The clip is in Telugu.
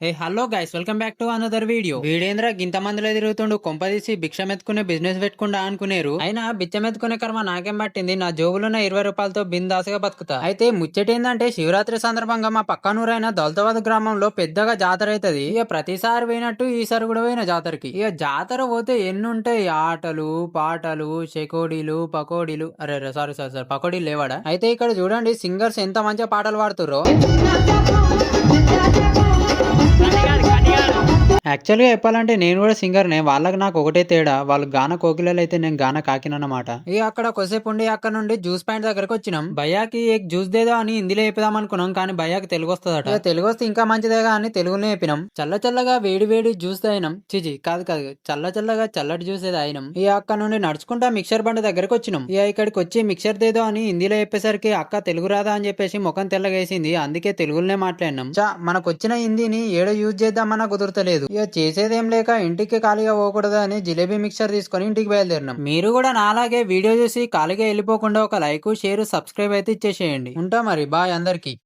A hello guys, welcome back to another video. వీడేంద్ర గింత మందిలో తిరుగుతుండు, కొంపదీసి భిక్షం ఎత్తుకునే బిజినెస్ పెట్టుకుండా అనుకునేరు. అయినా బిచ్చం ఎత్తుకునే కర్మ నాకేం పట్టింది, నా జోబులున్న 20 రూపాయలతో బిందాసుగా బతుకుతా. అయితే ముచ్చటేందంటే, శివరాత్రి సందర్భంగా మా పక్కనూరైన దౌలతాబాద్ గ్రామంలో పెద్దగా జాతర అవుతుంది. ఇక ప్రతిసారి పోయినట్టు ఈసారి కూడా పోయిన జాతరకి. ఇక జాతర పోతే ఎన్నుంటాయి, ఆటలు పాటలు, చెకోడీలు పకోడీలు. అరే సారీ సారీ సారీ, పకోడీలు లేవాడా. అయితే ఇక్కడ చూడండి, సింగర్స్ ఎంత మంచిగా పాటలు పాడుతుర్రో. యాక్చువల్గా చెప్పాలంటే నేను కూడా సింగర్నే. వాళ్ళకి నాకు ఒకటే తేడా, వాళ్ళు గాన కోకిలలు అయితే నేను గాన కాకినన్నమాట. ఇక అక్కడ కొద్దిసేపు ఉండి అక్కడ నుండి జ్యూస్ పాయింట్ దగ్గరకు వచ్చినాం. భయ్యాకి ఏక్ జ్యూస్ దేదో అని హిందీలో చెప్పుదాం అనుకున్నాం, కానీ భయ్యాకి తెలుగు వస్తుందట. ఇక తెలుగు వస్తే ఇంకా మంచిదేగా అని తెలుగులో చెప్పినాం. చల్ల చల్లగా వేడి వేడి జ్యూస్ తాగినాం. చిచి కాదు కాదు, చల్ల చల్లగా చల్లటి జ్యూస్ తాగినాం. ఇక అక్కడ నుండి నడుచుకుంటా మిక్సర్ బండి దగ్గరకు వచ్చినాం. ఇక ఇక్కడికి వచ్చి మిక్సర్ దేదో అని హిందీలో చెప్పేసరికి అక్క తెలుగు రాదా అని చెప్పేసి ముఖం తెల్లగేసింది. అందుకే తెలుగులోనే మాట్లాడినాం. మనకు వచ్చిన హిందీని ఏడో యూజ్ చేద్దామన్నా కుదరతలేదు. ఇక చేసేదేం లేక ఇంటికి ఖాళీగా పోకూడదు అని జిలేబీ మిక్చర్ తీసుకొని ఇంటికి బయలుదేరినాం. మీరు కూడా నాలాగే వీడియో చూసి ఖాళీగా వెళ్ళిపోకుండా ఒక లైక్, షేర్, సబ్స్క్రైబ్ అయితే ఇచ్చేసేయండి. ఉంటా మరి, బాయ్ అందరికి.